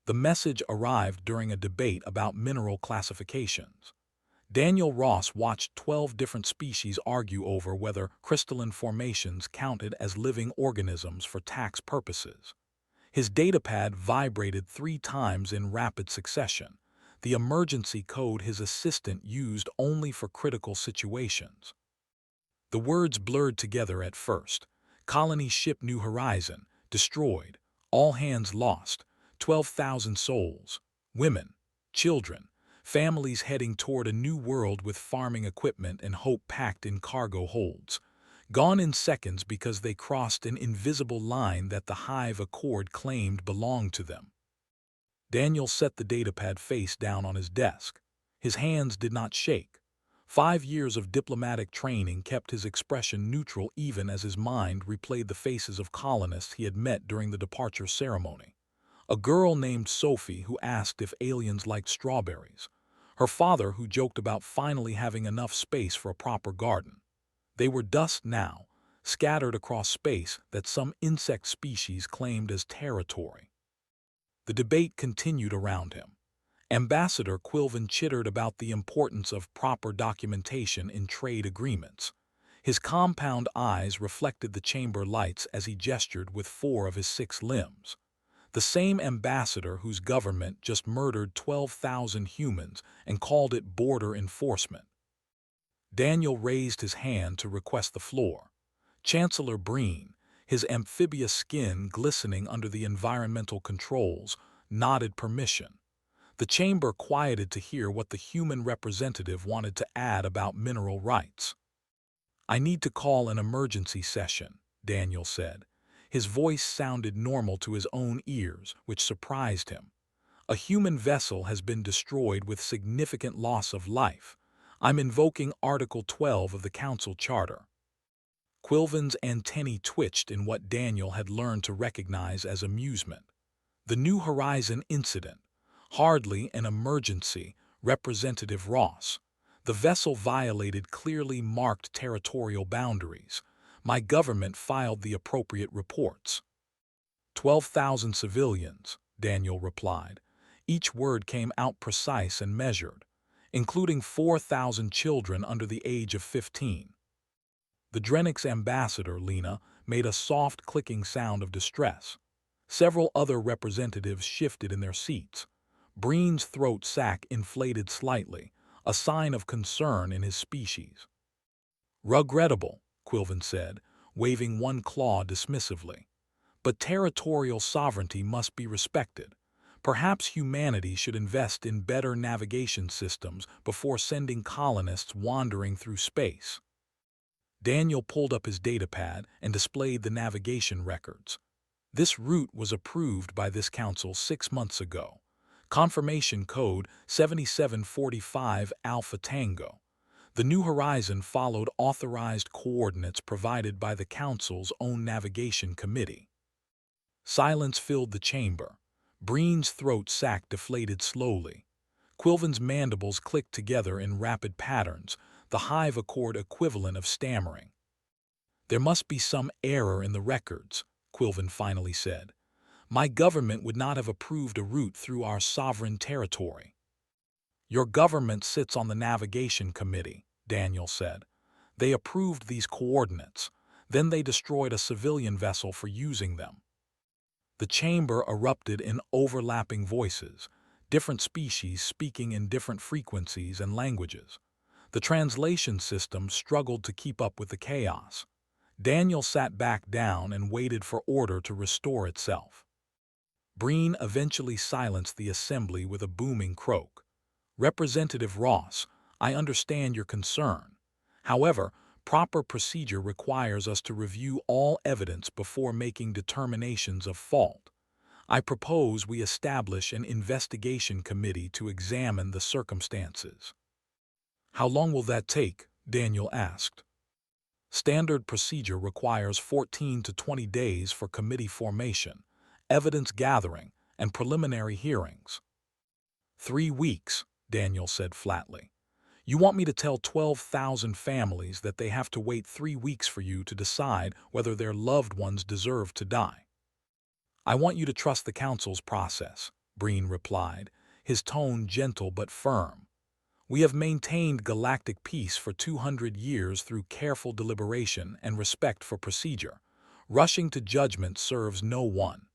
The message arrived during a debate about mineral classifications. Daniel Ross watched 12 different species argue over whether crystalline formations counted as living organisms for tax purposes. His datapad vibrated 3 times in rapid succession, the emergency code his assistant used only for critical situations. The words blurred together at first. Colony ship New Horizon, destroyed, all hands lost, 12,000 souls, women, children, families heading toward a new world with farming equipment and hope packed in cargo holds. Gone in seconds because they crossed an invisible line that the Hive Accord claimed belonged to them. Daniel set the datapad face down on his desk. His hands did not shake. 5 years of diplomatic training kept his expression neutral even as his mind replayed the faces of colonists he had met during the departure ceremony. A girl named Sophie who asked if aliens liked strawberries. Her father who joked about finally having enough space for a proper garden. They were dust now, scattered across space that some insect species claimed as territory. The debate continued around him. Ambassador Quilvin chittered about the importance of proper documentation in trade agreements. His compound eyes reflected the chamber lights as he gestured with 4 of his 6 limbs. The same ambassador whose government just murdered 12,000 humans and called it border enforcement. Daniel raised his hand to request the floor. Chancellor Breen, his amphibious skin glistening under the environmental controls, nodded permission. The chamber quieted to hear what the human representative wanted to add about mineral rights. "I need to call an emergency session," Daniel said. His voice sounded normal to his own ears, which surprised him. "A human vessel has been destroyed with significant loss of life. I'm invoking Article 12 of the Council Charter." Quilvin's antennae twitched in what Daniel had learned to recognize as amusement. The New Horizon incident. Hardly an emergency, Representative Ross. The vessel violated clearly marked territorial boundaries. My government filed the appropriate reports. 12,000 civilians, Daniel replied. Each word came out precise and measured, including 4,000 children under the age of 15. The Drennick's ambassador, Lena, made a soft clicking sound of distress. Several other representatives shifted in their seats. Breen's throat sac inflated slightly, a sign of concern in his species. "Regrettable," Quilvin said, waving one claw dismissively. "But territorial sovereignty must be respected. Perhaps humanity should invest in better navigation systems before sending colonists wandering through space." Daniel pulled up his datapad and displayed the navigation records. This route was approved by this council 6 months ago. Confirmation code 7745 Alpha Tango. The New Horizon followed authorized coordinates provided by the Council's own navigation committee. Silence filled the chamber. Breen's throat sac deflated slowly. Quilvin's mandibles clicked together in rapid patterns, the Hive Accord equivalent of stammering. "There must be some error in the records," Quilvin finally said. "My government would not have approved a route through our sovereign territory." "Your government sits on the navigation committee," Daniel said. "They approved these coordinates. Then they destroyed a civilian vessel for using them." The chamber erupted in overlapping voices, different species speaking in different frequencies and languages. The translation system struggled to keep up with the chaos. Daniel sat back down and waited for order to restore itself. Breen eventually silenced the assembly with a booming croak. "Representative Ross, I understand your concern. However, proper procedure requires us to review all evidence before making determinations of fault. I propose we establish an investigation committee to examine the circumstances." "How long will that take?" Daniel asked. "Standard procedure requires 14 to 20 days for committee formation, evidence gathering, and preliminary hearings." 3 weeks, Daniel said flatly. "You want me to tell 12,000 families that they have to wait 3 weeks for you to decide whether their loved ones deserve to die?" "I want you to trust the Council's process," Breen replied, his tone gentle but firm. "We have maintained galactic peace for 200 years through careful deliberation and respect for procedure. Rushing to judgment serves no one."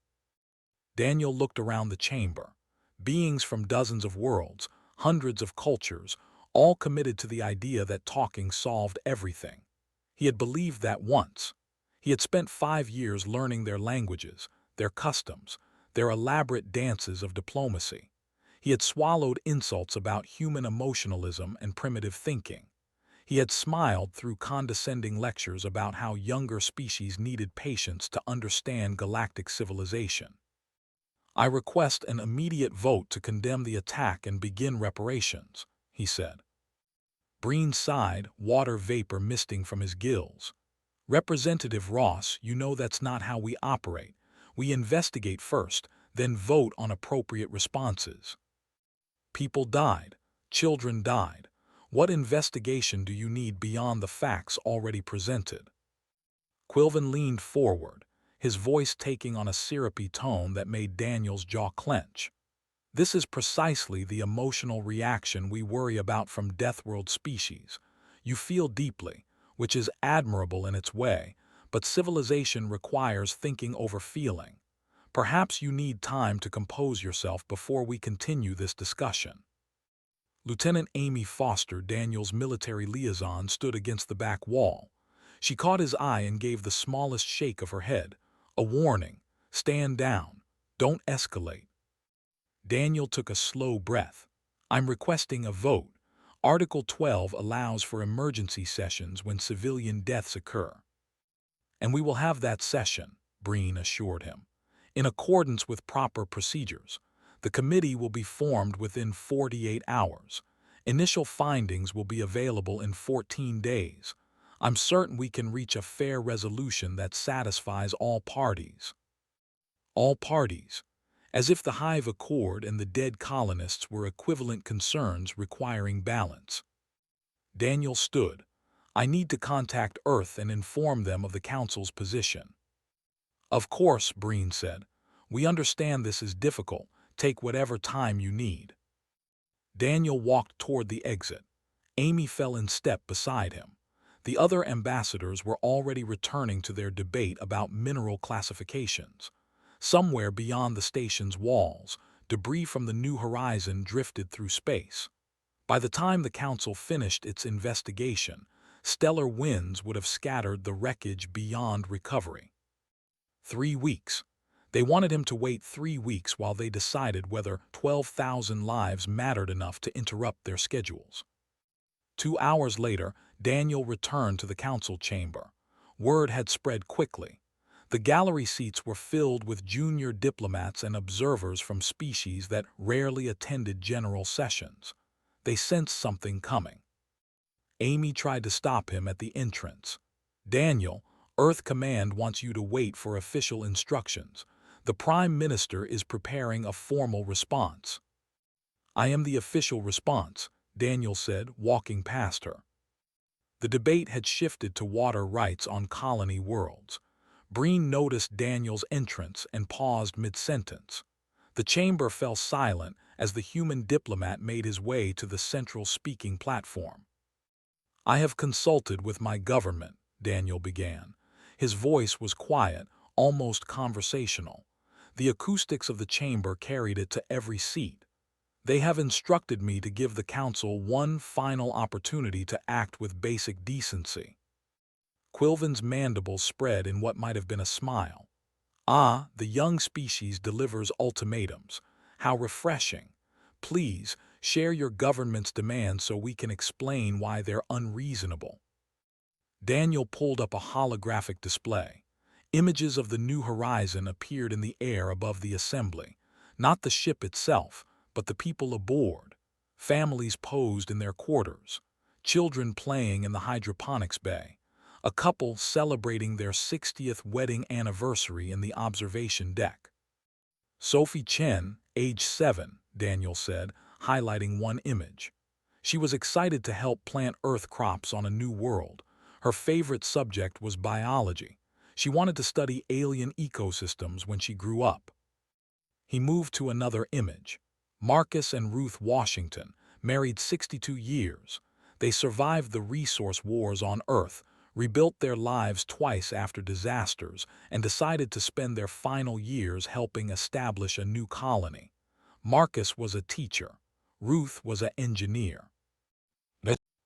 Daniel looked around the chamber. Beings from dozens of worlds, hundreds of cultures, all committed to the idea that talking solved everything. He had believed that once. He had spent 5 years learning their languages, their customs, their elaborate dances of diplomacy. He had swallowed insults about human emotionalism and primitive thinking. He had smiled through condescending lectures about how younger species needed patience to understand galactic civilization. "I request an immediate vote to condemn the attack and begin reparations," he said. Breen sighed, water vapor misting from his gills. "Representative Ross, you know that's not how we operate. We investigate first, then vote on appropriate responses. People died. Children died. What investigation do you need beyond the facts already presented?" Quilvin leaned forward, his voice taking on a syrupy tone that made Daniel's jaw clench. "This is precisely the emotional reaction we worry about from Deathworld species. You feel deeply, which is admirable in its way, but civilization requires thinking over feeling. Perhaps you need time to compose yourself before we continue this discussion." Lieutenant Amy Foster, Daniel's military liaison, stood against the back wall. She caught his eye and gave the smallest shake of her head. A warning: "Stand down. Don't escalate." Daniel took a slow breath. "I'm requesting a vote. Article 12 allows for emergency sessions when civilian deaths occur." "And we will have that session," Breen assured him. "In accordance with proper procedures. The committee will be formed within 48 hours. Initial findings will be available in 14 days. I'm certain we can reach a fair resolution that satisfies all parties." All parties. As if the Hive Accord and the dead colonists were equivalent concerns requiring balance. Daniel stood. "I need to contact Earth and inform them of the Council's position." "Of course," Breen said. "We understand this is difficult. Take whatever time you need." Daniel walked toward the exit. Amy fell in step beside him. The other ambassadors were already returning to their debate about mineral classifications. Somewhere beyond the station's walls, debris from the New Horizon drifted through space. By the time the Council finished its investigation, stellar winds would have scattered the wreckage beyond recovery. 3 weeks. They wanted him to wait 3 weeks while they decided whether 12,000 lives mattered enough to interrupt their schedules. 2 hours later, Daniel returned to the council chamber. Word had spread quickly. The gallery seats were filled with junior diplomats and observers from species that rarely attended general sessions. They sensed something coming. Amy tried to stop him at the entrance. "Daniel, Earth Command wants you to wait for official instructions. The Prime Minister is preparing a formal response." "I am the official response," Daniel said, walking past her. The debate had shifted to water rights on colony worlds. Breen noticed Daniel's entrance and paused mid-sentence. The chamber fell silent as the human diplomat made his way to the central speaking platform. "I have consulted with my government," Daniel began. His voice was quiet, almost conversational. The acoustics of the chamber carried it to every seat. "They have instructed me to give the Council one final opportunity to act with basic decency." Quilvin's mandibles spread in what might have been a smile. "Ah, the young species delivers ultimatums. How refreshing. Please, share your government's demands so we can explain why they're unreasonable." Daniel pulled up a holographic display. Images of the New Horizon appeared in the air above the assembly. Not the ship itself, but the people aboard. Families posed in their quarters. Children playing in the hydroponics bay. A couple celebrating their 60th wedding anniversary in the observation deck. "Sophie Chen, age 7, Daniel said, highlighting one image. She was excited to help plant Earth crops on a new world. Her favorite subject was biology. She wanted to study alien ecosystems when she grew up." He moved to another image. Marcus and Ruth Washington, married 62 years. They survived the resource wars on Earth, rebuilt their lives twice after disasters, and decided to spend their final years helping establish a new colony. Marcus was a teacher. Ruth was an engineer.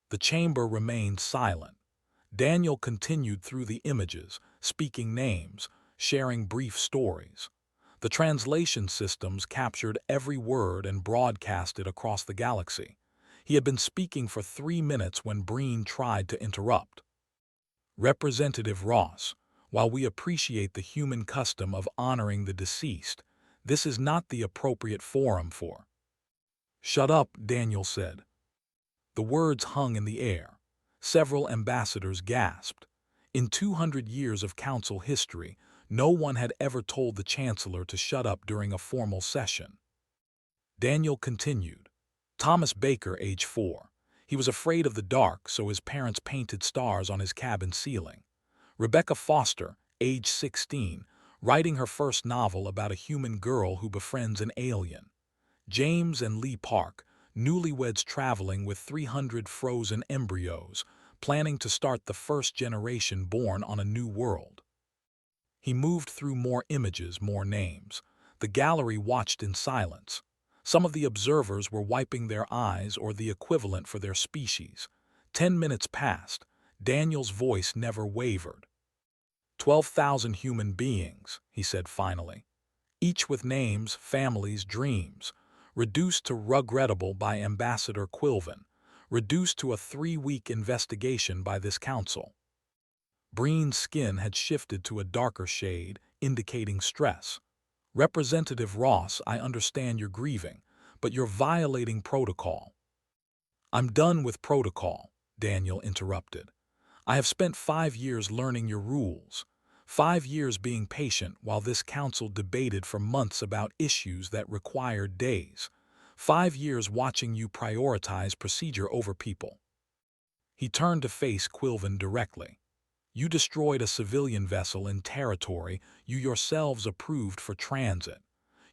The chamber remained silent. Daniel continued through the images, speaking names, sharing brief stories. The translation systems captured every word and broadcast it across the galaxy. He had been speaking for 3 minutes when Breen tried to interrupt. Representative Ross, while we appreciate the human custom of honoring the deceased, this is not the appropriate forum for. Shut up, Daniel said. The words hung in the air. Several ambassadors gasped. In 200 years of council history, no one had ever told the chancellor to shut up during a formal session. Daniel continued. Thomas Baker, age 4. He was afraid of the dark, so his parents painted stars on his cabin ceiling. Rebecca Foster, age 16, writing her first novel about a human girl who befriends an alien. James and Lee Park, newlyweds traveling with 300 frozen embryos, planning to start the first generation born on a new world. He moved through more images, more names. The gallery watched in silence. Some of the observers were wiping their eyes or the equivalent for their species. 10 minutes passed. Daniel's voice never wavered. 12,000 human beings, he said finally. Each with names, families, dreams. Reduced to regrettable by Ambassador Quilvin. Reduced to a 3-week investigation by this council. Breen's skin had shifted to a darker shade, indicating stress. Representative Ross, I understand you're grieving, but you're violating protocol. I'm done with protocol, Daniel interrupted. I have spent 5 years learning your rules. 5 years being patient while this council debated for months about issues that required days. 5 years watching you prioritize procedure over people. He turned to face Quilvin directly. You destroyed a civilian vessel in territory you yourselves approved for transit.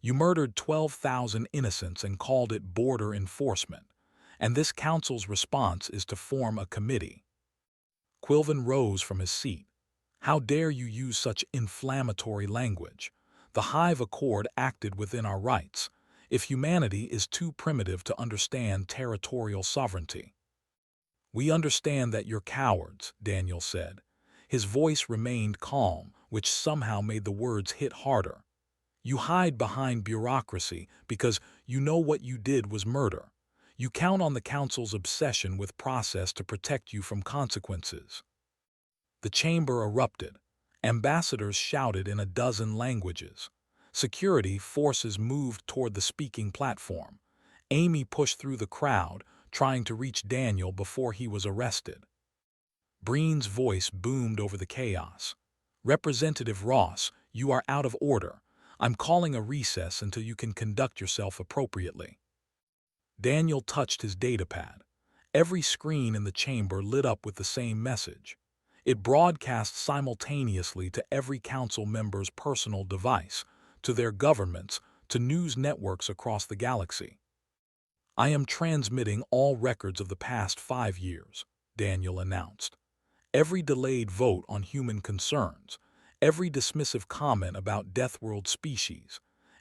You murdered 12,000 innocents and called it border enforcement. And this council's response is to form a committee. Quilvin rose from his seat. How dare you use such inflammatory language? The Hive Accord acted within our rights. If humanity is too primitive to understand territorial sovereignty. We understand that you're cowards, Daniel said. His voice remained calm, which somehow made the words hit harder. You hide behind bureaucracy because you know what you did was murder. You count on the council's obsession with process to protect you from consequences. The chamber erupted. Ambassadors shouted in a dozen languages. Security forces moved toward the speaking platform. Amy pushed through the crowd, trying to reach Daniel before he was arrested. Breen's voice boomed over the chaos. Representative Ross, you are out of order. I'm calling a recess until you can conduct yourself appropriately. Daniel touched his datapad. Every screen in the chamber lit up with the same message. It broadcast simultaneously to every council member's personal device, to their governments, to news networks across the galaxy. I am transmitting all records of the past 5 years, Daniel announced. Every delayed vote on human concerns, every dismissive comment about Deathworld species,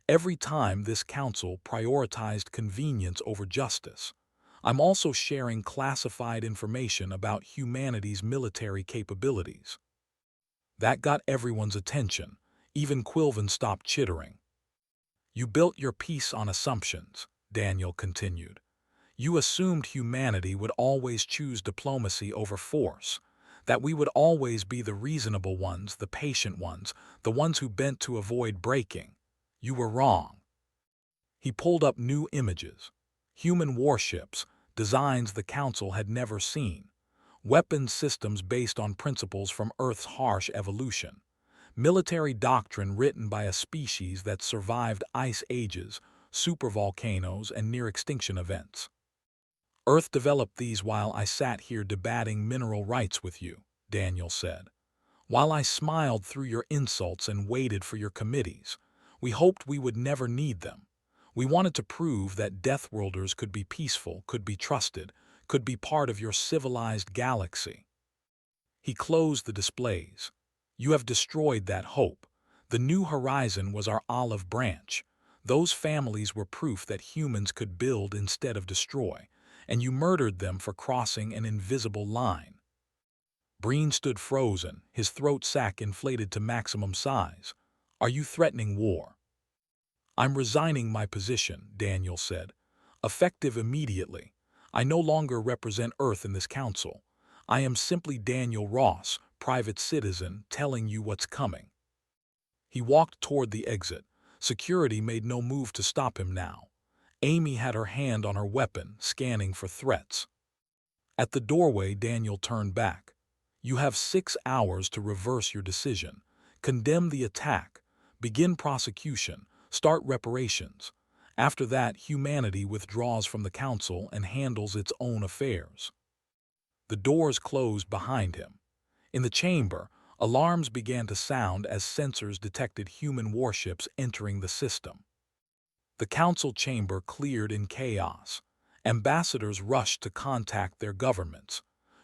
every time this council prioritized convenience over justice. I'm also sharing classified information about humanity's military capabilities. That got everyone's attention. Even Quilvin stopped chittering. You built your peace on assumptions, Daniel continued. You assumed humanity would always choose diplomacy over force, that we would always be the reasonable ones, the patient ones, the ones who bent to avoid breaking. You were wrong. He pulled up new images. Human warships, designs the Council had never seen. Weapons systems based on principles from Earth's harsh evolution. Military doctrine written by a species that survived ice ages, supervolcanoes, and near-extinction events. Earth developed these while I sat here debating mineral rights with you, Daniel said. While I smiled through your insults and waited for your committees. We hoped we would never need them. We wanted to prove that Deathworlders could be peaceful, could be trusted, could be part of your civilized galaxy. He closed the displays. You have destroyed that hope. The New Horizon was our olive branch. Those families were proof that humans could build instead of destroy, and you murdered them for crossing an invisible line. Breen stood frozen, his throat sac inflated to maximum size. Are you threatening war? I'm resigning my position, Daniel said. Effective immediately. I no longer represent Earth in this council. I am simply Daniel Ross, private citizen, telling you what's coming. He walked toward the exit. Security made no move to stop him now. Amy had her hand on her weapon, scanning for threats. At the doorway, Daniel turned back. You have 6 hours to reverse your decision. Condemn the attack. Begin prosecution. Start reparations. After that, humanity withdraws from the council and handles its own affairs. The doors closed behind him. In the chamber, alarms began to sound as sensors detected human warships entering the system. The council chamber cleared in chaos. Ambassadors rushed to contact their governments.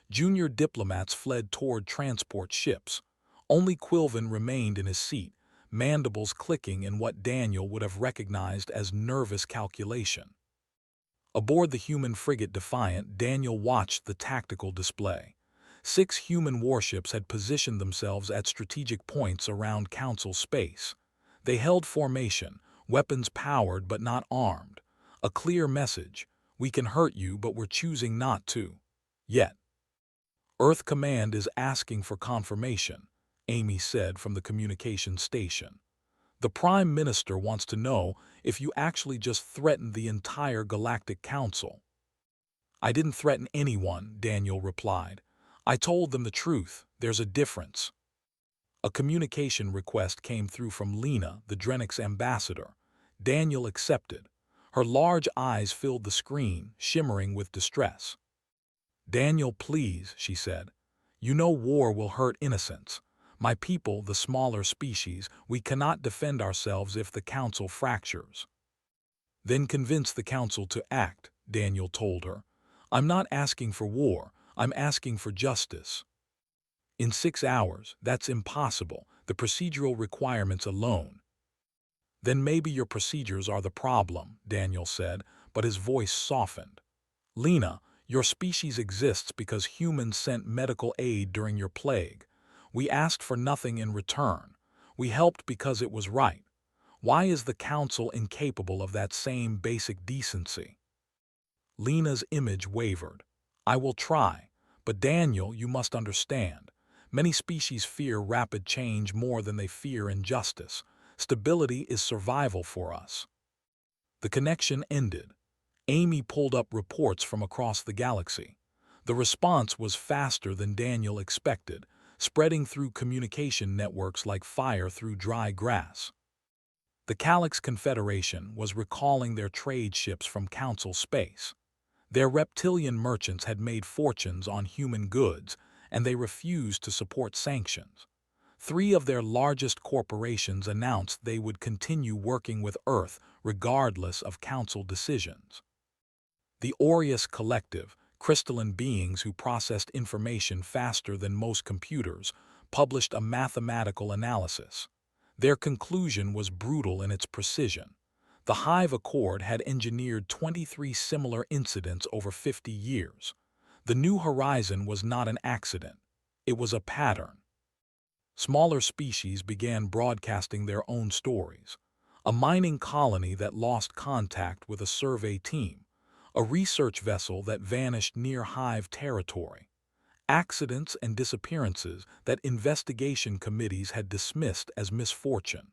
Junior diplomats fled toward transport ships. Only Quilvin remained in his seat, mandibles clicking in what Daniel would have recognized as nervous calculation. Aboard the human frigate Defiant, Daniel watched the tactical display. 6 human warships had positioned themselves at strategic points around Council space. They held formation, weapons powered but not armed. A clear message: we can hurt you, but we're choosing not to. Yet. Earth Command is asking for confirmation, Amy said from the communication station. The Prime Minister wants to know if you actually just threatened the entire Galactic Council. I didn't threaten anyone, Daniel replied. I told them the truth. There's a difference. A communication request came through from Lena, the Drennick's ambassador. Daniel accepted. Her large eyes filled the screen, shimmering with distress. Daniel, please, she said. You know war will hurt innocents. My people, the smaller species, we cannot defend ourselves if the council fractures. Then convince the council to act, Daniel told her. I'm not asking for war, I'm asking for justice. In 6 hours, that's impossible, the procedural requirements alone. Then maybe your procedures are the problem, Daniel said, but his voice softened. Lena, your species exists because humans sent medical aid during your plague. We asked for nothing in return. We helped because it was right. Why is the council incapable of that same basic decency? Lena's image wavered. I will try, but Daniel, you must understand. Many species fear rapid change more than they fear injustice. Stability is survival for us. The connection ended. Amy pulled up reports from across the galaxy. The response was faster than Daniel expected, spreading through communication networks like fire through dry grass. The Calyx Confederation was recalling their trade ships from Council space. Their reptilian merchants had made fortunes on human goods, and they refused to support sanctions. 3 of their largest corporations announced they would continue working with Earth regardless of Council decisions. The Aureus Collective, crystalline beings who processed information faster than most computers, published a mathematical analysis. Their conclusion was brutal in its precision. The Hive Accord had engineered 23 similar incidents over 50 years. The New Horizon was not an accident. It was a pattern. Smaller species began broadcasting their own stories. A mining colony that lost contact with a survey team. A research vessel that vanished near Hive territory. Accidents and disappearances that investigation committees had dismissed as misfortune.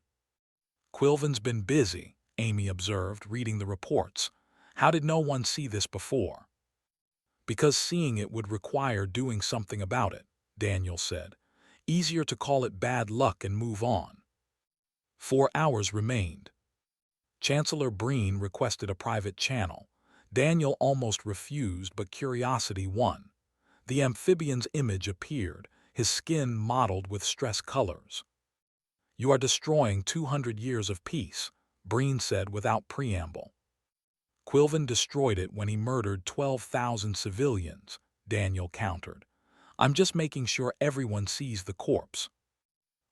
Quilvin's been busy, Amy observed, reading the reports. How did no one see this before? Because seeing it would require doing something about it, Daniel said. Easier to call it bad luck and move on. 4 hours remained. Chancellor Breen requested a private channel. Daniel almost refused, but curiosity won. The amphibian's image appeared, his skin mottled with stress colors. You are destroying 200 years of peace, Breen said without preamble. Quilvin destroyed it when he murdered 12,000 civilians, Daniel countered. I'm just making sure everyone sees the corpse.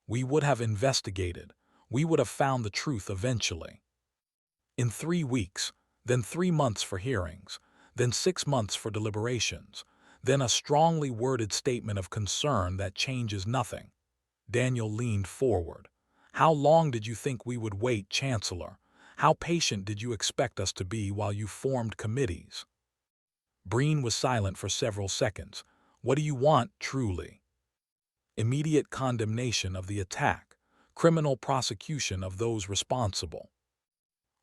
We would have investigated. We would have found the truth eventually. In 3 weeks, then 3 months for hearings, then 6 months for deliberations, then a strongly worded statement of concern that changes nothing. Daniel leaned forward. How long did you think we would wait, Chancellor? How patient did you expect us to be while you formed committees? Breen was silent for several seconds. What do you want, truly? Immediate condemnation of the attack, criminal prosecution of those responsible,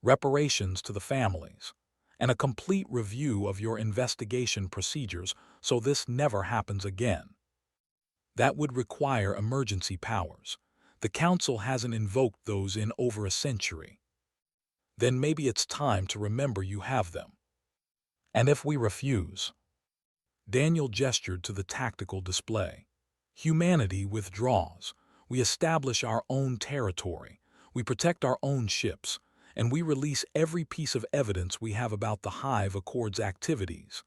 reparations to the families, and a complete review of your investigation procedures so this never happens again. That would require emergency powers. The Council hasn't invoked those in over a century. Then maybe it's time to remember you have them. And if we refuse? Daniel gestured to the tactical display. Humanity withdraws. We establish our own territory. We protect our own ships. And we release every piece of evidence we have about the Hive Accord's activities.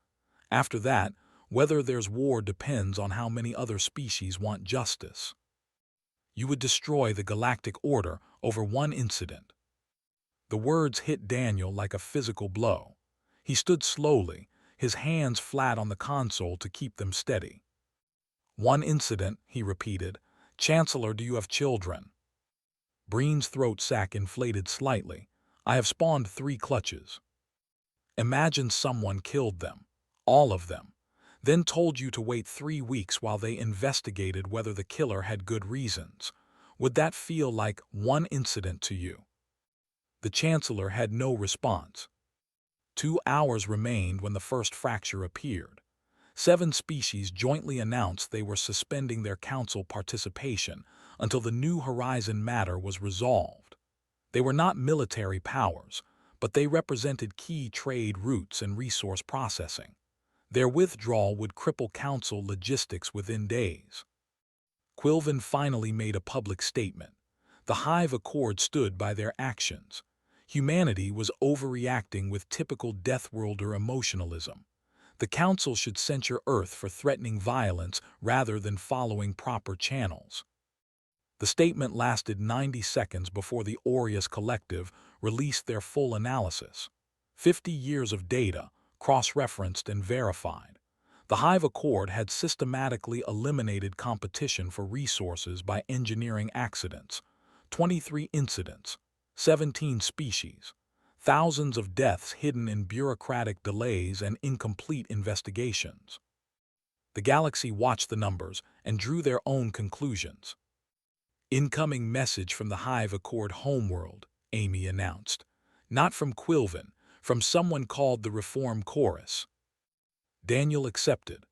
After that, whether there's war depends on how many other species want justice. You would destroy the Galactic Order over one incident. The words hit Daniel like a physical blow. He stood slowly, his hands flat on the console to keep them steady. One incident, he repeated. Chancellor, do you have children? Breen's throat sac inflated slightly. I have spawned 3 clutches. Imagine someone killed them, all of them, then told you to wait 3 weeks while they investigated whether the killer had good reasons. Would that feel like one incident to you? The Chancellor had no response. 2 hours remained when the first fracture appeared. 7 species jointly announced they were suspending their council participation until the New Horizon matter was resolved. They were not military powers, but they represented key trade routes and resource processing. Their withdrawal would cripple council logistics within days. Quilvin finally made a public statement. The Hive Accord stood by their actions. Humanity was overreacting with typical Deathworlder emotionalism. The Council should censure Earth for threatening violence rather than following proper channels. The statement lasted 90 seconds before the Aureus Collective released their full analysis. 50 years of data, cross-referenced and verified. The Hive Accord had systematically eliminated competition for resources by engineering accidents. 23 incidents, 17 species, thousands of deaths hidden in bureaucratic delays and incomplete investigations. The galaxy watched the numbers and drew their own conclusions. Incoming message from the Hive Accord homeworld, Amy announced. Not from Quilvin, from someone called the Reform Chorus. Daniel accepted.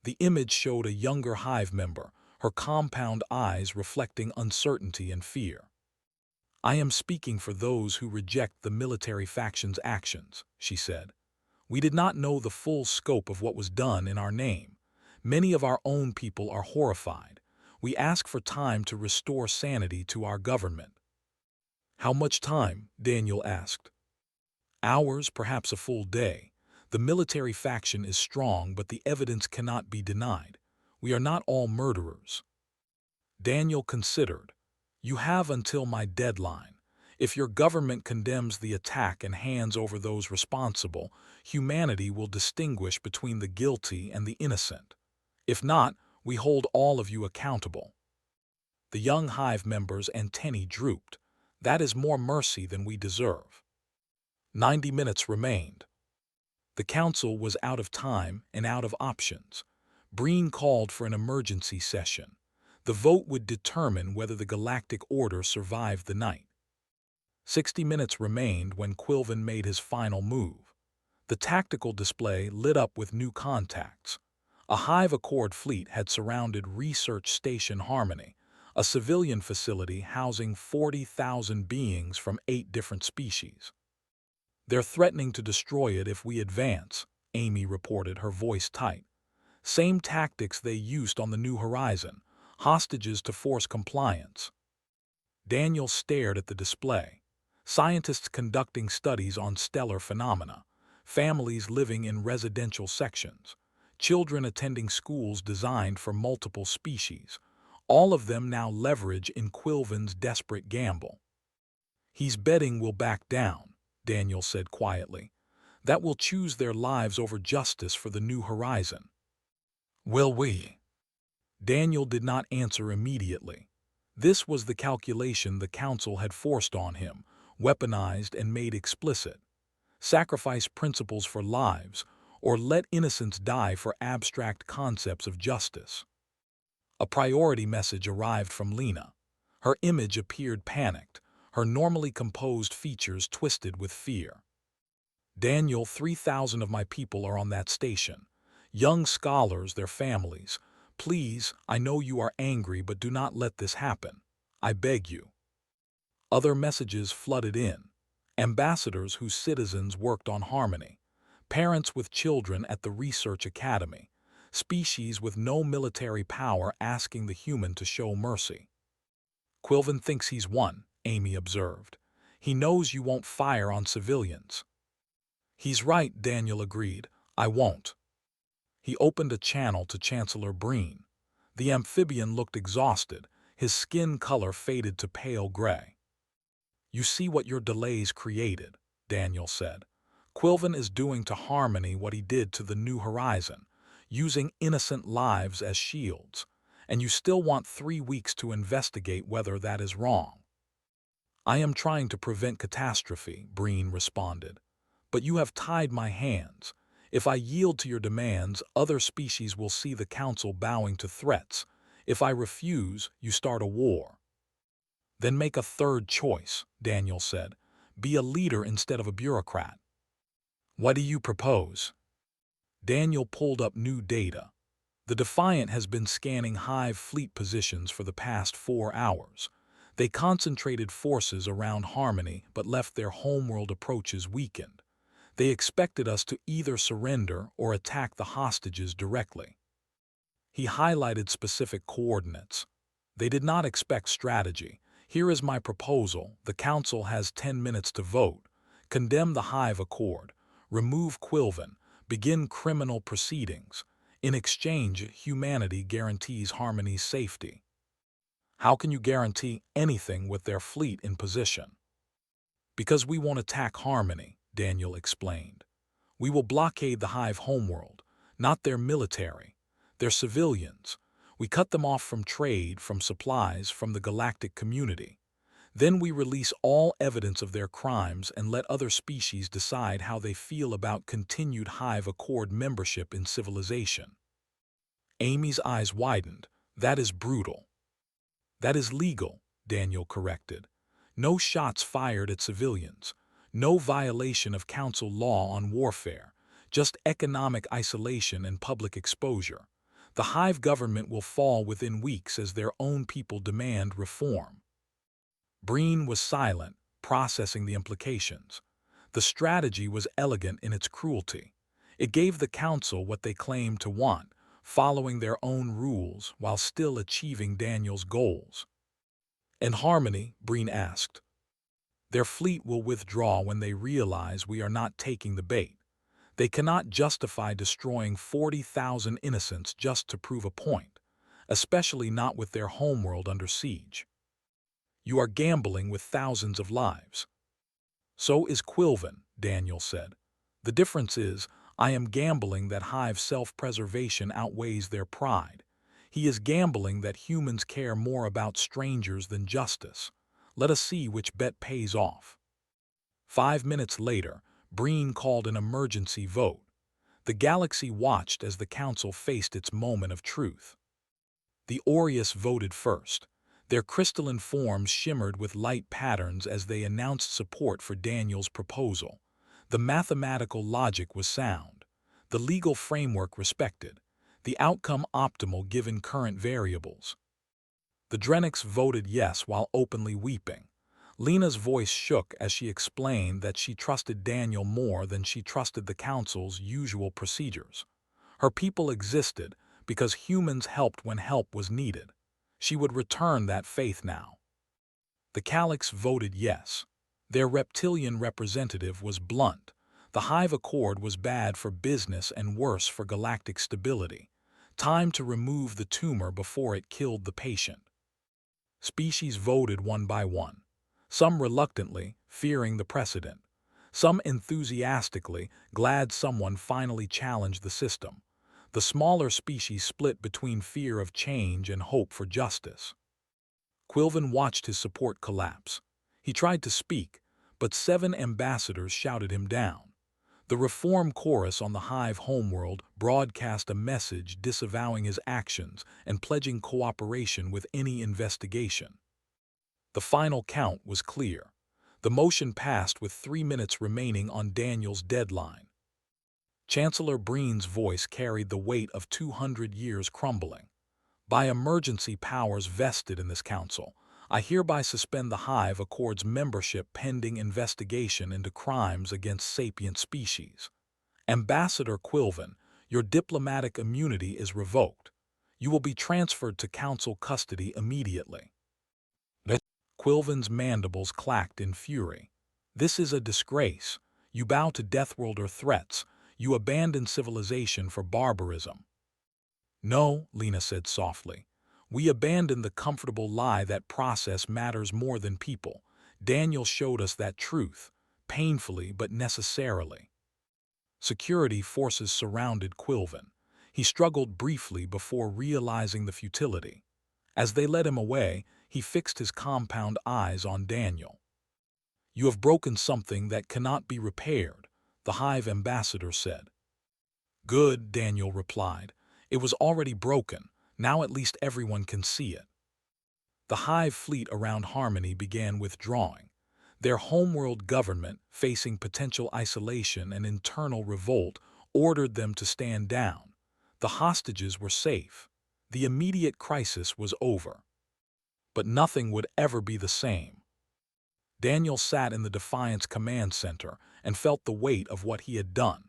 The image showed a younger Hive member, her compound eyes reflecting uncertainty and fear. I am speaking for those who reject the military faction's actions, she said. We did not know the full scope of what was done in our name. Many of our own people are horrified. We ask for time to restore sanity to our government. How much time? Daniel asked. Hours, perhaps a full day. The military faction is strong, but the evidence cannot be denied. We are not all murderers. Daniel considered. You have until my deadline. If your government condemns the attack and hands over those responsible, humanity will distinguish between the guilty and the innocent. If not, we hold all of you accountable. The young Hive members' antennae drooped. That is more mercy than we deserve. 90 minutes remained. The council was out of time and out of options. Breen called for an emergency session. The vote would determine whether the Galactic Order survived the night. 60 minutes remained when Quilvin made his final move. The tactical display lit up with new contacts. A Hive Accord fleet had surrounded Research Station Harmony, a civilian facility housing 40,000 beings from 8 different species. They're threatening to destroy it if we advance, Amy reported, her voice tight. Same tactics they used on the New Horizon, hostages to force compliance. Daniel stared at the display. Scientists conducting studies on stellar phenomena, families living in residential sections, children attending schools designed for multiple species, all of them now leverage in Quilvin's desperate gamble. "He's betting we'll back down," Daniel said quietly. "That we'll choose their lives over justice for the new horizon." "Will we?" Daniel did not answer immediately. This was the calculation the Council had forced on him, weaponized and made explicit. Sacrifice principles for lives, or let innocents die for abstract concepts of justice. A priority message arrived from Lena. Her image appeared panicked, her normally composed features twisted with fear. "Daniel, 3,000 of my people are on that station. Young scholars, their families. Please, I know you are angry, but do not let this happen. I beg you." Other messages flooded in. Ambassadors whose citizens worked on harmony. Parents with children at the research academy. Species with no military power asking the human to show mercy. "Quilvin thinks he's won," Amy observed. "He knows you won't fire on civilians." "He's right," Daniel agreed. "I won't." He opened a channel to Chancellor Breen. The amphibian looked exhausted, his skin color faded to pale gray. "You see what your delays created," Daniel said. "Quilvin is doing to Harmony what he did to the New Horizon, using innocent lives as shields, and you still want 3 weeks to investigate whether that is wrong." "I am trying to prevent catastrophe," Breen responded. "But you have tied my hands. If I yield to your demands, other species will see the Council bowing to threats. If I refuse, you start a war." "Then make a third choice," Daniel said. "Be a leader instead of a bureaucrat." "What do you propose?" Daniel pulled up new data. The Defiant has been scanning Hive fleet positions for the past 4 hours. They concentrated forces around Harmony but left their homeworld approaches weakened. They expected us to either surrender or attack the hostages directly. He highlighted specific coordinates. They did not expect strategy. "Here is my proposal. The Council has 10 minutes to vote. Condemn the Hive Accord. Remove Quilvin. Begin criminal proceedings. In exchange, humanity guarantees Harmony's safety." "How can you guarantee anything with their fleet in position?" "Because we won't attack Harmony," Daniel explained. "We will blockade the Hive homeworld, not their military. They're civilians. We cut them off from trade, from supplies, from the galactic community. Then we release all evidence of their crimes and let other species decide how they feel about continued Hive Accord membership in civilization." Amy's eyes widened. "That is brutal." "That is legal," Daniel corrected. "No shots fired at civilians. No violation of Council law on warfare. Just economic isolation and public exposure. The Hive government will fall within weeks as their own people demand reform." Breen was silent, processing the implications. The strategy was elegant in its cruelty. It gave the Council what they claimed to want, following their own rules while still achieving Daniel's goals. "And Harmony?" Breen asked. "Their fleet will withdraw when they realize we are not taking the bait. They cannot justify destroying 40,000 innocents just to prove a point, especially not with their homeworld under siege. You are gambling with thousands of lives." "So is Quilvin," Daniel said. "The difference is, I am gambling that Hive self-preservation outweighs their pride. He is gambling that humans care more about strangers than justice. Let us see which bet pays off." 5 minutes later, Breen called an emergency vote. The galaxy watched as the Council faced its moment of truth. The Aureus voted first. Their crystalline forms shimmered with light patterns as they announced support for Daniel's proposal. The mathematical logic was sound, the legal framework respected, the outcome optimal given current variables. The Drenix voted yes while openly weeping. Lena's voice shook as she explained that she trusted Daniel more than she trusted the Council's usual procedures. Her people existed because humans helped when help was needed. She would return that faith now. The Calyx voted yes. Their reptilian representative was blunt. The Hive Accord was bad for business and worse for galactic stability. Time to remove the tumor before it killed the patient. Species voted one by one. Some reluctantly, fearing the precedent. Some enthusiastically, glad someone finally challenged the system. The smaller species split between fear of change and hope for justice. Quilvin watched his support collapse. He tried to speak, but 7 ambassadors shouted him down. The reform chorus on the Hive homeworld broadcast a message disavowing his actions and pledging cooperation with any investigation. The final count was clear. The motion passed with 3 minutes remaining on Daniel's deadline. Chancellor Breen's voice carried the weight of 200 years crumbling. By emergency powers vested in this council, I hereby suspend the Hive Accord's membership pending investigation into crimes against sapient species. Ambassador Quilvin, your diplomatic immunity is revoked. You will be transferred to council custody immediately. Quilvin's mandibles clacked in fury. This is a disgrace. You bow to Deathworlder threats. You abandon civilization for barbarism. No, Lena said softly. We abandon the comfortable lie that process matters more than people. Daniel showed us that truth, painfully but necessarily. Security forces surrounded Quilvin. He struggled briefly before realizing the futility. As they led him away, he fixed his compound eyes on Daniel. You have broken something that cannot be repaired, the Hive ambassador said. Good, Daniel replied. It was already broken. Now at least everyone can see it. The Hive fleet around Harmony began withdrawing. Their homeworld government, facing potential isolation and internal revolt, ordered them to stand down. The hostages were safe. The immediate crisis was over. But nothing would ever be the same. Daniel sat in the Defiance Command Center and felt the weight of what he had done.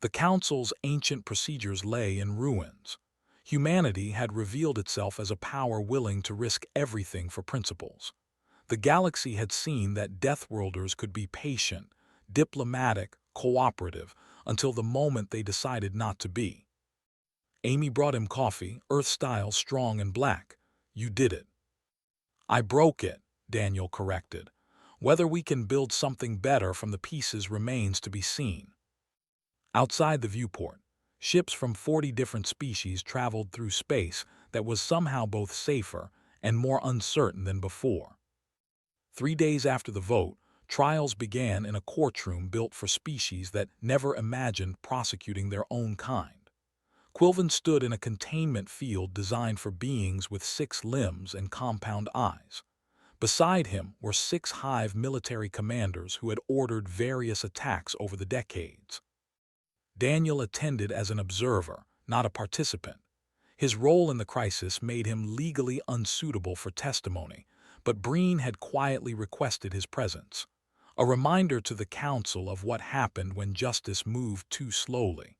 The Council's ancient procedures lay in ruins. Humanity had revealed itself as a power willing to risk everything for principles. The galaxy had seen that Deathworlders could be patient, diplomatic, cooperative, until the moment they decided not to be. Amy brought him coffee, Earth-style, strong and black. You did it. I broke it, Daniel corrected. Whether we can build something better from the pieces remains to be seen. Outside the viewport, ships from 40 different species traveled through space that was somehow both safer and more uncertain than before. 3 days after the vote, trials began in a courtroom built for species that never imagined prosecuting their own kind. Quilvin stood in a containment field designed for beings with 6 limbs and compound eyes. Beside him were 6 Hive military commanders who had ordered various attacks over the decades. Daniel attended as an observer, not a participant. His role in the crisis made him legally unsuitable for testimony, but Breen had quietly requested his presence. A reminder to the council of what happened when justice moved too slowly.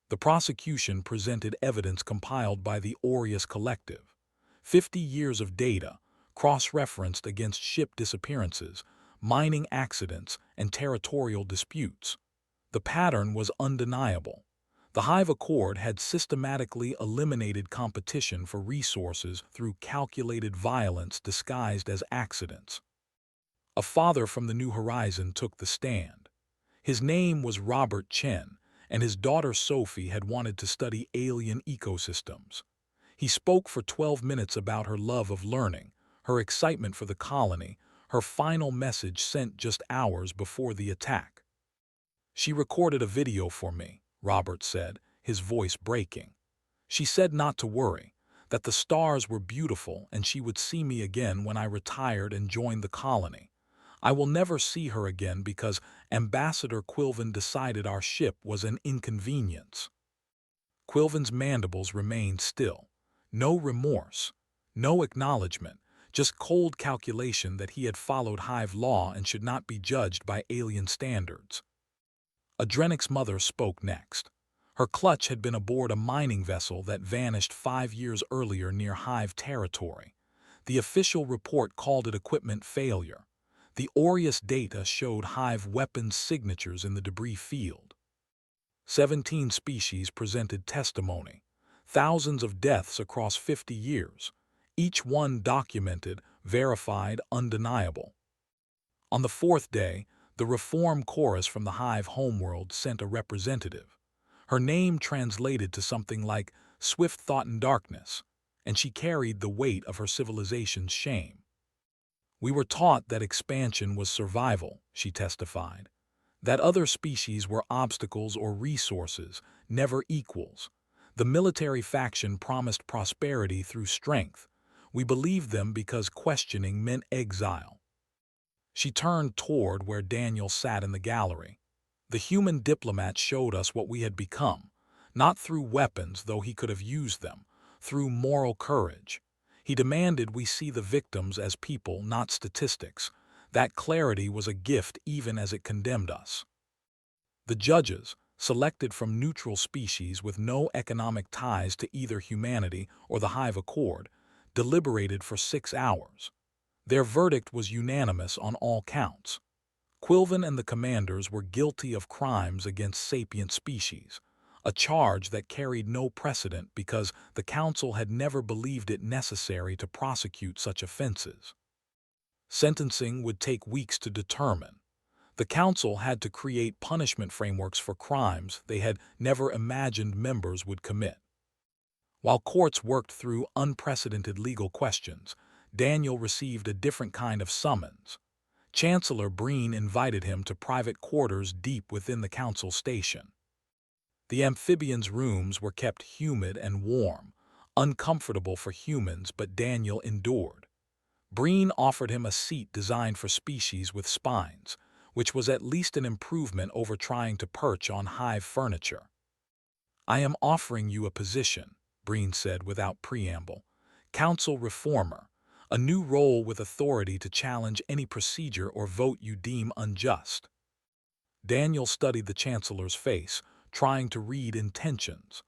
The prosecution presented evidence compiled by the Aureus Collective. 50 years of data, cross-referenced against ship disappearances, mining accidents, and territorial disputes. The pattern was undeniable. The Hive Accord had systematically eliminated competition for resources through calculated violence disguised as accidents. A father from the New Horizon took the stand. His name was Robert Chen, and his daughter Sophie had wanted to study alien ecosystems. He spoke for 12 minutes about her love of learning, her excitement for the colony, her final message sent just hours before the attack. She recorded a video for me, Robert said, his voice breaking. She said not to worry, that the stars were beautiful and she would see me again when I retired and joined the colony. I will never see her again because Ambassador Quilvin decided our ship was an inconvenience. Quilvin's mandibles remained still. No remorse, no acknowledgement, just cold calculation that he had followed Hive law and should not be judged by alien standards. Adrenic's mother spoke next. Her clutch had been aboard a mining vessel that vanished 5 years earlier near Hive territory. The official report called it equipment failure. The Aureus data showed Hive weapons signatures in the debris field. 17 species presented testimony. Thousands of deaths across 50 years. Each one documented, verified, undeniable. On the fourth day, the Reform Chorus from the Hive homeworld sent a representative. Her name translated to something like swift thought in darkness, and she carried the weight of her civilization's shame. We were taught that expansion was survival, she testified, that other species were obstacles or resources, never equals. The military faction promised prosperity through strength. We believed them because questioning meant exile. She turned toward where Daniel sat in the gallery. The human diplomat showed us what we had become, not through weapons, though he could have used them, through moral courage. He demanded we see the victims as people, not statistics. That clarity was a gift even as it condemned us. The judges, selected from neutral species with no economic ties to either humanity or the Hive Accord, deliberated for 6 hours. Their verdict was unanimous on all counts. Quilven and the commanders were guilty of crimes against sapient species, a charge that carried no precedent because the Council had never believed it necessary to prosecute such offenses. Sentencing would take weeks to determine. The Council had to create punishment frameworks for crimes they had never imagined members would commit. While courts worked through unprecedented legal questions, Daniel received a different kind of summons. Chancellor Breen invited him to private quarters deep within the Council station. The amphibians' rooms were kept humid and warm, uncomfortable for humans, but Daniel endured. Breen offered him a seat designed for species with spines, which was at least an improvement over trying to perch on Hive furniture. "I am offering you a position," Breen said without preamble. "Council reformer, a new role with authority to challenge any procedure or vote you deem unjust." Daniel studied the Chancellor's face, trying to read intentions.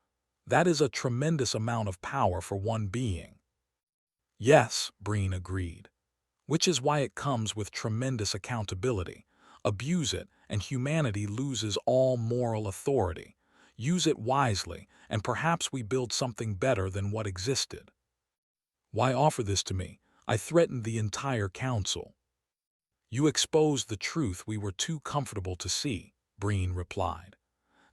That is a tremendous amount of power for one being. "Yes," Breen agreed, "which is why it comes with tremendous accountability. Abuse it, and humanity loses all moral authority. Use it wisely, and perhaps we build something better than what existed." "Why offer this to me? I threatened the entire Council." "You exposed the truth we were too comfortable to see," Breen replied.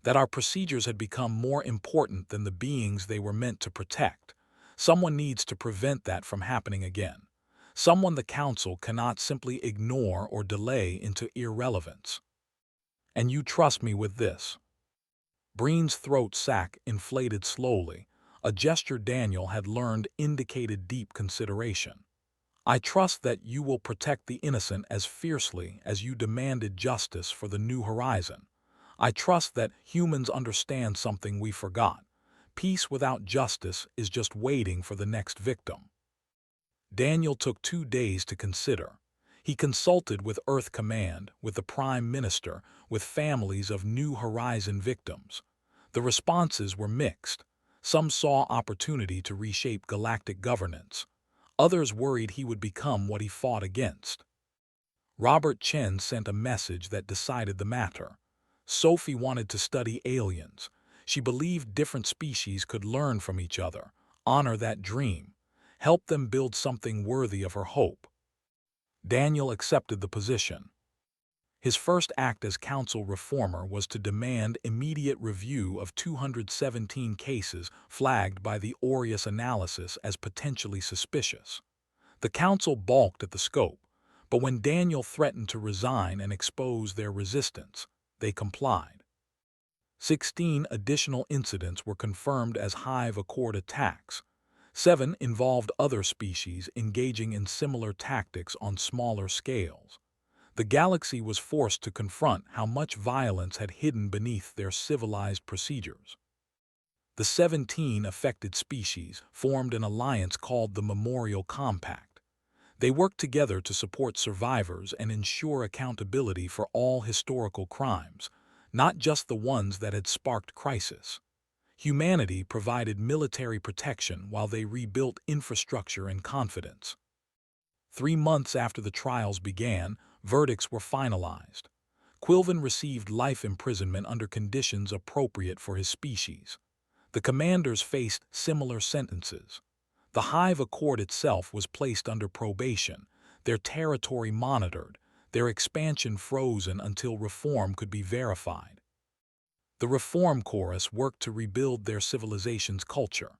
"That our procedures had become more important than the beings they were meant to protect. Someone needs to prevent that from happening again. Someone the Council cannot simply ignore or delay into irrelevance. And you trust me with this." Breen's throat sac inflated slowly, a gesture Daniel had learned indicated deep consideration. "I trust that you will protect the innocent as fiercely as you demanded justice for the New Horizon. I trust that humans understand something we forgot. Peace without justice is just waiting for the next victim." Daniel took 2 days to consider. He consulted with Earth Command, with the Prime Minister, with families of New Horizon victims. The responses were mixed. Some saw opportunity to reshape galactic governance. Others worried he would become what he fought against. Robert Chen sent a message that decided the matter. Sophie wanted to study aliens. She believed different species could learn from each other, honor that dream, help them build something worthy of her hope. Daniel accepted the position. His first act as council reformer was to demand immediate review of 217 cases flagged by the Aureus analysis as potentially suspicious. The council balked at the scope, but when Daniel threatened to resign and expose their resistance, they complied. 16 additional incidents were confirmed as Hive Accord attacks. 7 involved other species engaging in similar tactics on smaller scales. The galaxy was forced to confront how much violence had hidden beneath their civilized procedures. The 17 affected species formed an alliance called the Memorial Compact. They worked together to support survivors and ensure accountability for all historical crimes, not just the ones that had sparked crisis. Humanity provided military protection while they rebuilt infrastructure and confidence. 3 months after the trials began, verdicts were finalized. Quilvin received life imprisonment under conditions appropriate for his species. The commanders faced similar sentences. The Hive Accord itself was placed under probation, their territory monitored, their expansion frozen until reform could be verified. The Reform Chorus worked to rebuild their civilization's culture.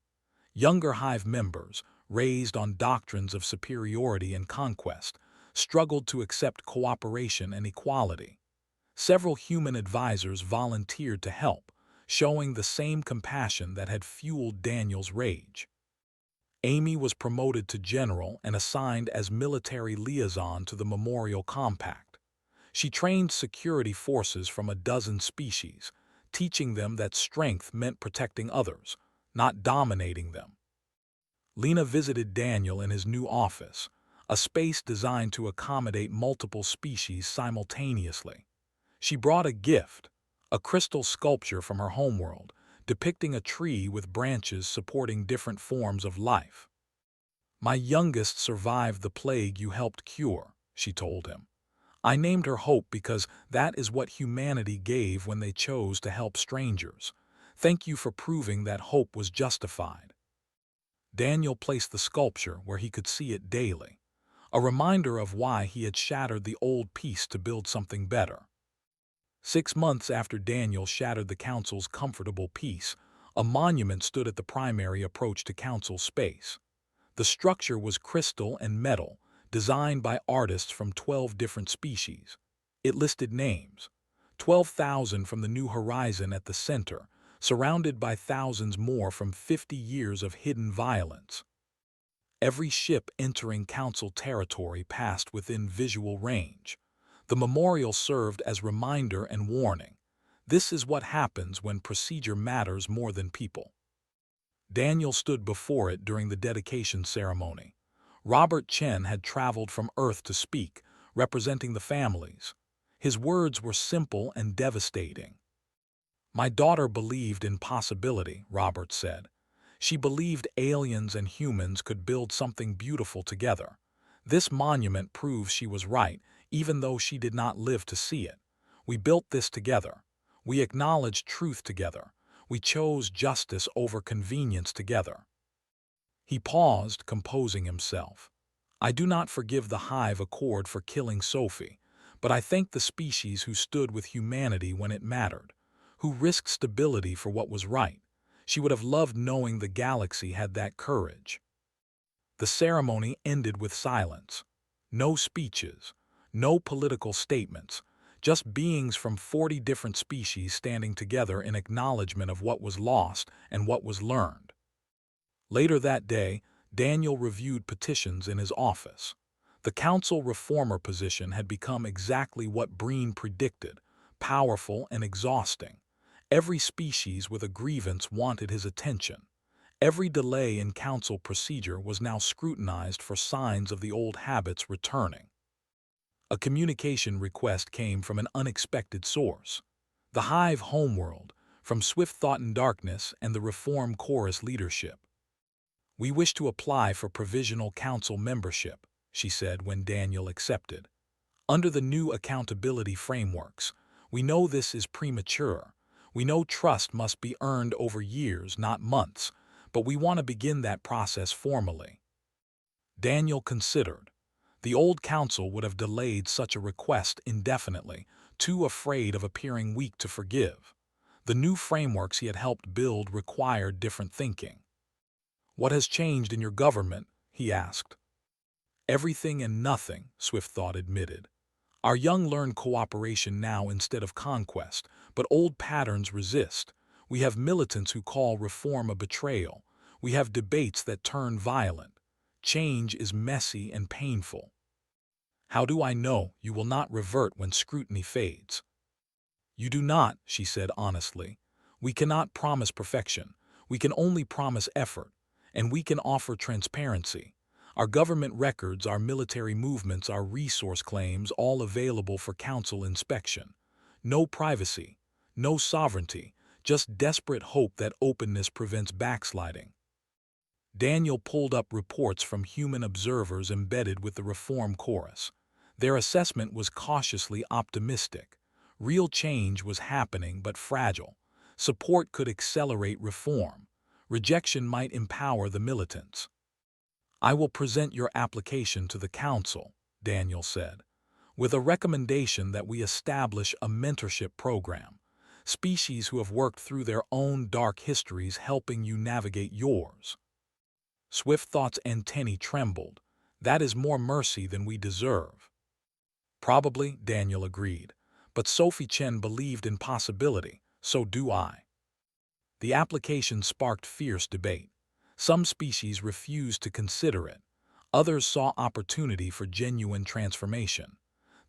Younger Hive members, raised on doctrines of superiority and conquest, struggled to accept cooperation and equality. Several human advisors volunteered to help, showing the same compassion that had fueled Daniel's rage. Amy was promoted to general and assigned as military liaison to the Memorial Compact. She trained security forces from a dozen species, teaching them that strength meant protecting others, not dominating them. Lena visited Daniel in his new office, a space designed to accommodate multiple species simultaneously. She brought a gift, a crystal sculpture from her homeworld, depicting a tree with branches supporting different forms of life. "My youngest survived the plague you helped cure," she told him. "I named her Hope because that is what humanity gave when they chose to help strangers. Thank you for proving that hope was justified." Daniel placed the sculpture where he could see it daily, a reminder of why he had shattered the old peace to build something better. 6 months after Daniel shattered the Council's comfortable peace, a monument stood at the primary approach to Council space. The structure was crystal and metal, designed by artists from 12 different species. It listed names: 12,000 from the New Horizon at the center, surrounded by thousands more from 50 years of hidden violence. Every ship entering Council territory passed within visual range. The memorial served as reminder and warning. This is what happens when procedure matters more than people. Daniel stood before it during the dedication ceremony. Robert Chen had traveled from Earth to speak, representing the families. His words were simple and devastating. "My daughter believed in possibility," Robert said. "She believed aliens and humans could build something beautiful together. This monument proves she was right, even though she did not live to see it. We built this together. We acknowledged truth together. We chose justice over convenience together." He paused, composing himself. "I do not forgive the Hive Accord for killing Sophie, but I thank the species who stood with humanity when it mattered, who risked stability for what was right. She would have loved knowing the galaxy had that courage." The ceremony ended with silence. No speeches, no political statements, just beings from 40 different species standing together in acknowledgement of what was lost and what was learned. Later that day, Daniel reviewed petitions in his office. The council reformer position had become exactly what Breen predicted: powerful and exhausting. Every species with a grievance wanted his attention. Every delay in council procedure was now scrutinized for signs of the old habits returning. A communication request came from an unexpected source. The Hive homeworld, from Swift Thought in Darkness and the Reform Chorus leadership. "We wish to apply for provisional council membership," she said when Daniel accepted. "Under the new accountability frameworks, we know this is premature. We know trust must be earned over years, not months, but we want to begin that process formally." Daniel considered. The old council would have delayed such a request indefinitely, too afraid of appearing weak to forgive. The new frameworks he had helped build required different thinking. "What has changed in your government?" he asked. "Everything and nothing," Swift Thought admitted. "Our young learn cooperation now instead of conquest, but old patterns resist. We have militants who call reform a betrayal. We have debates that turn violent. Change is messy and painful." "How do I know you will not revert when scrutiny fades?" "You do not," she said honestly. "We cannot promise perfection. We can only promise effort, and we can offer transparency. Our government records, our military movements, our resource claims, all available for council inspection. No privacy, no sovereignty, just desperate hope that openness prevents backsliding." Daniel pulled up reports from human observers embedded with the reform chorus. Their assessment was cautiously optimistic. Real change was happening but fragile. Support could accelerate reform. Rejection might empower the militants. "I will present your application to the council," Daniel said, "with a recommendation that we establish a mentorship program. Species who have worked through their own dark histories helping you navigate yours." Swift Thought's antennae trembled. "That is more mercy than we deserve." "Probably," Daniel agreed. "But Sophie Chen believed in possibility, so do I." The application sparked fierce debate. Some species refused to consider it. Others saw opportunity for genuine transformation.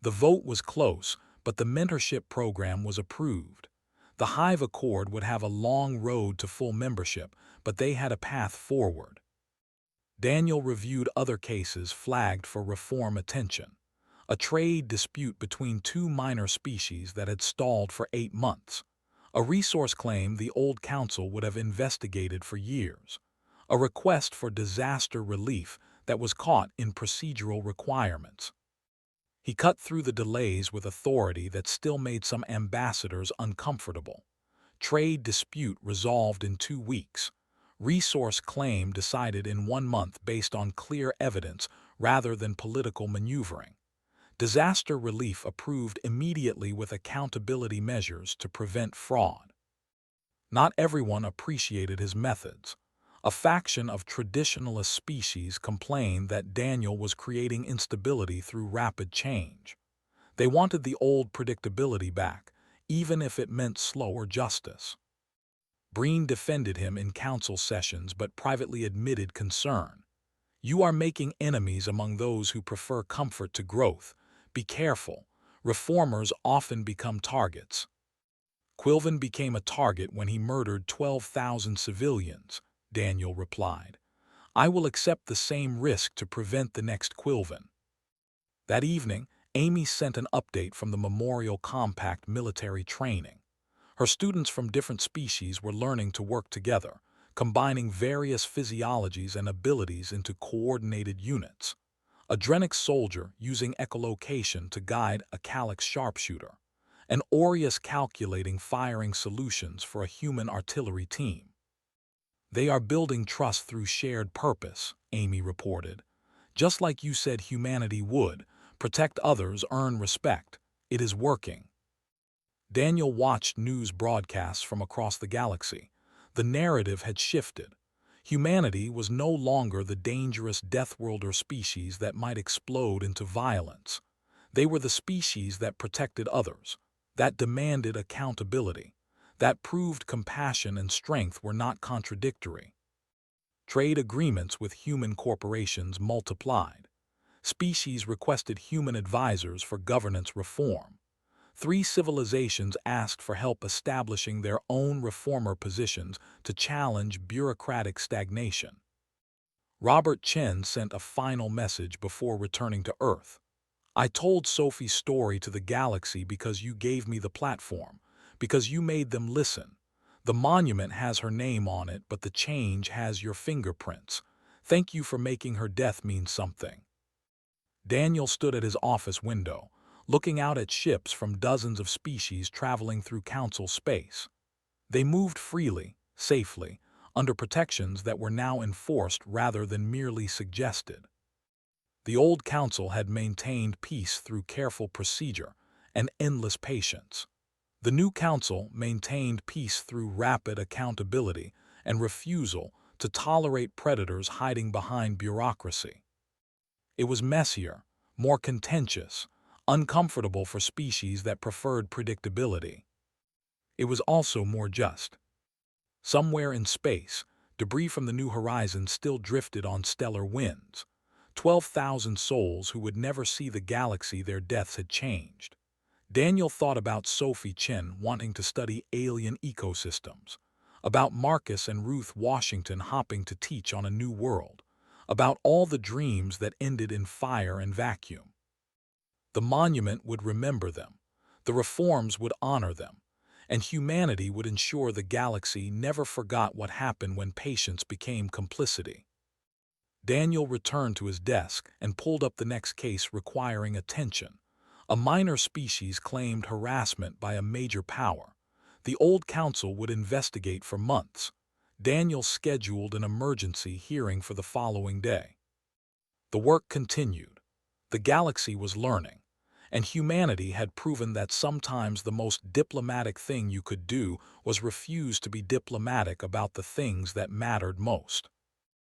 The vote was close, but the mentorship program was approved. The Hive Accord would have a long road to full membership, but they had a path forward. Daniel reviewed other cases flagged for reform attention. A trade dispute between two minor species that had stalled for 8 months. A resource claim the old council would have investigated for years. A request for disaster relief that was caught in procedural requirements. He cut through the delays with authority that still made some ambassadors uncomfortable. Trade dispute resolved in 2 weeks. Resource claim decided in 1 month based on clear evidence rather than political maneuvering. Disaster relief approved immediately with accountability measures to prevent fraud. Not everyone appreciated his methods. A faction of traditionalist species complained that Daniel was creating instability through rapid change. They wanted the old predictability back, even if it meant slower justice. Breen defended him in council sessions but privately admitted concern. "You are making enemies among those who prefer comfort to growth. Be careful. Reformers often become targets." "Quilvin became a target when he murdered 12,000 civilians," Daniel replied. "I will accept the same risk to prevent the next Quilvin." That evening, Amy sent an update from the Memorial Compact military training. Her students from different species were learning to work together, combining various physiologies and abilities into coordinated units. A Drenic soldier using echolocation to guide a Calyx sharpshooter. An Aureus calculating firing solutions for a human artillery team. "They are building trust through shared purpose," Amy reported. "Just like you said humanity would. Protect others, earn respect. It is working." Daniel watched news broadcasts from across the galaxy. The narrative had shifted. Humanity was no longer the dangerous Deathworlder species that might explode into violence. They were the species that protected others, that demanded accountability, that proved compassion and strength were not contradictory. Trade agreements with human corporations multiplied. Species requested human advisors for governance reform. 3 civilizations asked for help establishing their own reformer positions to challenge bureaucratic stagnation. Robert Chen sent a final message before returning to Earth. "I told Sophie's story to the galaxy because you gave me the platform, because you made them listen. The monument has her name on it, but the change has your fingerprints. Thank you for making her death mean something." Daniel stood at his office window, looking out at ships from dozens of species traveling through council space. They moved freely, safely, under protections that were now enforced rather than merely suggested. The old council had maintained peace through careful procedure and endless patience. The new council maintained peace through rapid accountability and refusal to tolerate predators hiding behind bureaucracy. It was messier, more contentious, uncomfortable for species that preferred predictability. It was also more just. Somewhere in space, debris from the New Horizons still drifted on stellar winds. 12,000 souls who would never see the galaxy their deaths had changed. Daniel thought about Sophie Chen wanting to study alien ecosystems, about Marcus and Ruth Washington hopping to teach on a new world, about all the dreams that ended in fire and vacuum. The monument would remember them, the reforms would honor them, and humanity would ensure the galaxy never forgot what happened when patience became complicity. Daniel returned to his desk and pulled up the next case requiring attention. A minor species claimed harassment by a major power. The old council would investigate for months. Daniel scheduled an emergency hearing for the following day. The work continued. The galaxy was learning, and humanity had proven that sometimes the most diplomatic thing you could do was refuse to be diplomatic about the things that mattered most.